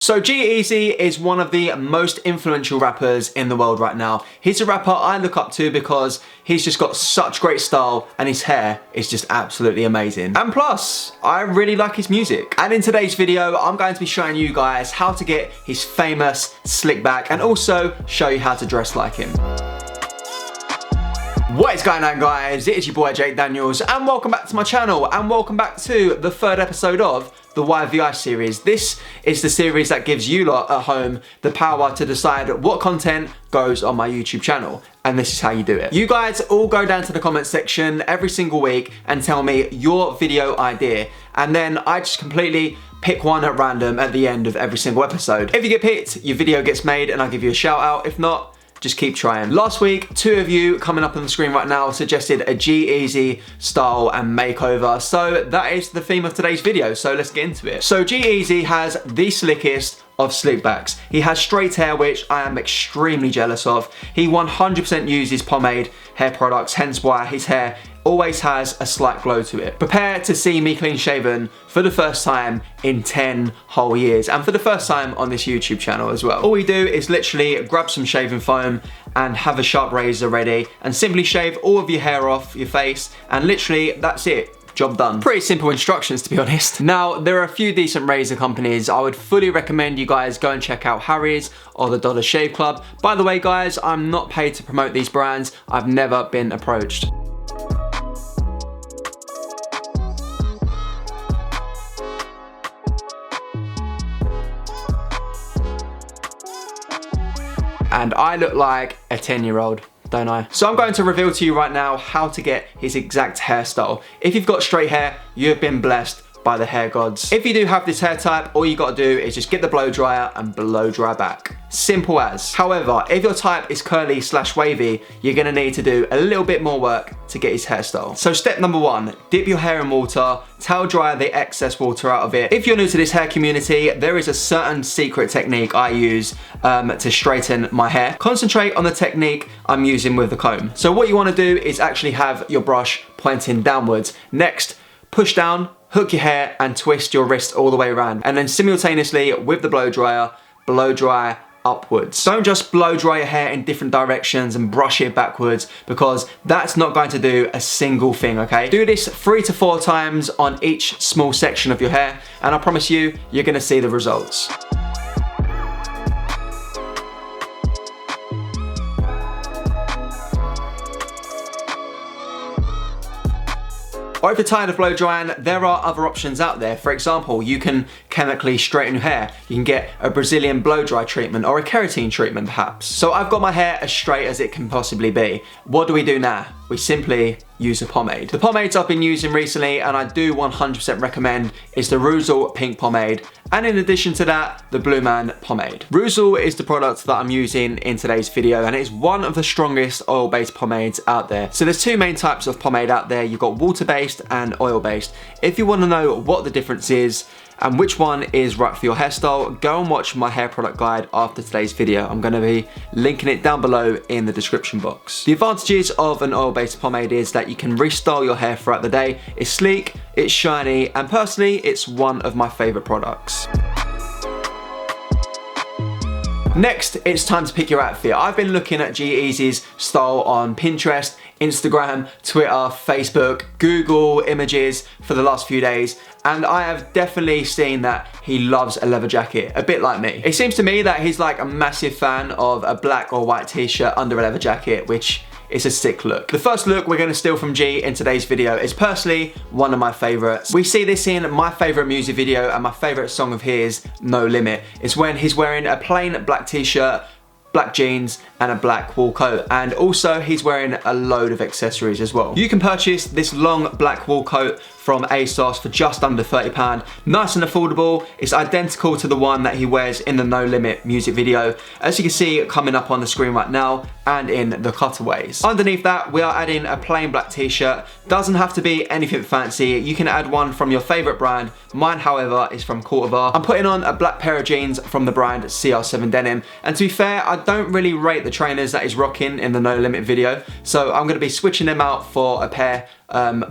So G-Eazy is one of the most influential rappers in the world right now. He's a rapper I look up to because he's just got such great style and his hair is just absolutely amazing. And plus, I really like his music. And in today's video, I'm going to be showing you guys how to get his famous slick back and also show you how to dress like him. What is going on, guys? It is your boy Jake Daniels and welcome back to my channel and welcome back to the third episode of the YVI series. This is the series that gives you lot at home the power to decide what content goes on my YouTube channel, and this is how you do it. You guys all go down to the comment section every single week and tell me your video idea, and then I just completely pick one at random at the end of every single episode. If you get picked, your video gets made and I'll give you a shout out. If not, just keep trying. Last week, two of you coming up on the screen right now suggested a G-Eazy style and makeover. So that is the theme of today's video. So let's get into it. So G-Eazy has the slickest of slick backs. He has straight hair, which I am extremely jealous of. He 100% uses pomade hair products, hence why his hair always has a slight glow to it. Prepare to see me clean shaven for the first time in 10 whole years, and for the first time on this YouTube channel as well. All we do is literally grab some shaving foam and have a sharp razor ready and simply shave all of your hair off your face, and literally that's it. Job done. Pretty simple instructions, to be honest. Now, there are a few decent razor companies. I would fully recommend you guys go and check out Harry's or the Dollar Shave Club. By the way, guys, I'm not paid to promote these brands. I've never been approached. And I look like a 10-year-old, don't I? So I'm going to reveal to you right now how to get his exact hairstyle. If you've got straight hair, you have been blessed by the hair gods. If you do have this hair type, all you gotta do is just get the blow dryer and blow dry back. Simple as. However, if your type is curly / wavy, you're gonna need to do a little bit more work to get his hairstyle. So step number one, dip your hair in water, towel dry the excess water out of it. If you're new to this hair community, there is a certain secret technique I use to straighten my hair. Concentrate on the technique I'm using with the comb. So what you wanna do is actually have your brush pointing downwards. Next, push down, hook your hair and twist your wrist all the way around, and then simultaneously with the blow dryer, blow dry upwards. Don't just blow dry your hair in different directions and brush it backwards, because that's not going to do a single thing, okay? Do this 3 to 4 times on each small section of your hair, and I promise you, you're gonna see the results. Or if you're tired of blow drying, there are other options out there. For example, you can chemically straighten your hair. You can get a Brazilian blow dry treatment or a keratin treatment perhaps. So I've got my hair as straight as it can possibly be. What do we do now? We simply use a pomade. The pomades I've been using recently, and I do 100% recommend, is the Reuzel Pink Pomade, and in addition to that, the Blue Man Pomade. Reuzel is the product that I'm using in today's video, and it is one of the strongest oil-based pomades out there. So there's two main types of pomade out there. You've got water-based and oil-based. If you want to know what the difference is and which one is right for your hairstyle, go and watch my hair product guide after today's video. I'm going to be linking it down below in the description box. The advantages of an oil-based pomade is that you can restyle your hair throughout the day. It's sleek, it's shiny, and personally, it's one of my favorite products. Next, it's time to pick your outfit. I've been looking at G-Eazy's style on Pinterest, Instagram, Twitter, Facebook, Google images for the last few days, and I have definitely seen that he loves a leather jacket, a bit like me. It seems to me that he's like a massive fan of a black or white t-shirt under a leather jacket, which is a sick look. The first look we're gonna steal from G in today's video is personally one of my favorites. We see this in my favorite music video, and my favorite song of his, No Limit. It's when he's wearing a plain black t-shirt, black jeans and a black wool coat, and also he's wearing a load of accessories as well. You can purchase this long black wool coat from ASOS for just under £30. Nice and affordable. It's identical to the one that he wears in the No Limit music video, as you can see coming up on the screen right now and in the cutaways. Underneath that, we are adding a plain black t-shirt. Doesn't have to be anything fancy. You can add one from your favorite brand. Mine, however, is from Cultivar. I'm putting on a black pair of jeans from the brand CR7 Denim, and to be fair, I don't really rate the the trainers that he's rocking in the No Limit video. So I'm gonna be switching them out for a pair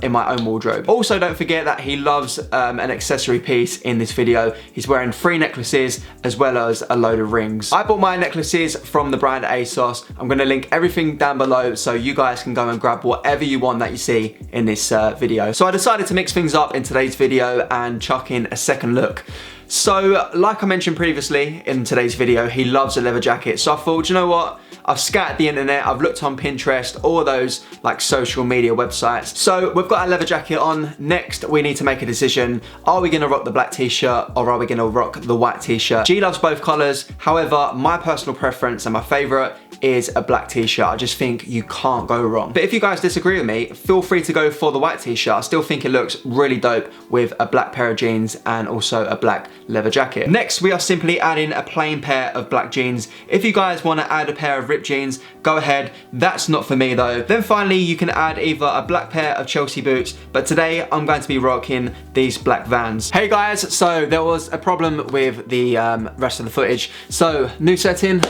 in my own wardrobe. Also, don't forget that he loves an accessory piece in this video. He's wearing 3 necklaces as well as a load of rings. I bought my necklaces from the brand ASOS. I'm gonna link everything down below so you guys can go and grab whatever you want that you see in this video. So I decided to mix things up in today's video and chuck in a second look. So, like I mentioned previously in today's video, he loves a leather jacket. So I thought, you know what? I've scattered the internet, I've looked on Pinterest, all those like social media websites. So we've got our leather jacket on. Next, we need to make a decision. Are we gonna rock the black t-shirt or are we gonna rock the white t-shirt? G loves both colors. However, my personal preference and my favorite is a black t-shirt. I just think you can't go wrong. But if you guys disagree with me, feel free to go for the white t-shirt. I still think it looks really dope with a black pair of jeans and also a black leather jacket. Next, we are simply adding a plain pair of black jeans. If you guys want to add a pair of ripped jeans, go ahead. That's not for me though. Then finally, you can add either a black pair of Chelsea boots, but today I'm going to be rocking these black Vans. Hey guys, so there was a problem with the rest of the footage. So new setting,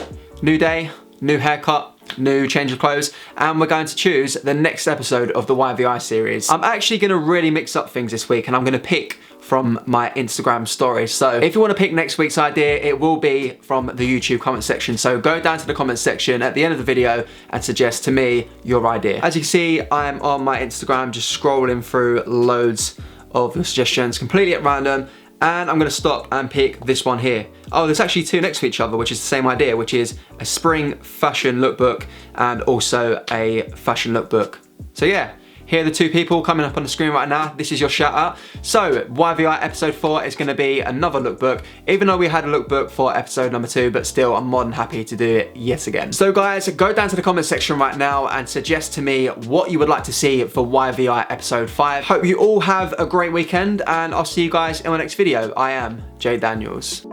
new day, new haircut, new change of clothes, and we're going to choose the next episode of the YVI series. I'm actually gonna really mix up things this week and I'm gonna pick from my Instagram stories. So if you want to pick next week's idea, it will be from the YouTube comment section. So go down to the comment section at the end of the video and suggest to me your idea. As you see, I'm on my Instagram just scrolling through loads of the suggestions completely at random, and I'm gonna stop and pick this one here. Oh, there's actually 2 next to each other, which is the same idea, which is a spring fashion lookbook and also a fashion lookbook. So yeah, here are the 2 people coming up on the screen right now. This is your shout out. So YVI episode 4 is gonna be another lookbook, even though we had a lookbook for episode number 2, but still I'm more than happy to do it yet again. So guys, go down to the comment section right now and suggest to me what you would like to see for YVI episode 5. Hope you all have a great weekend and I'll see you guys in my next video. I am Jay Daniels.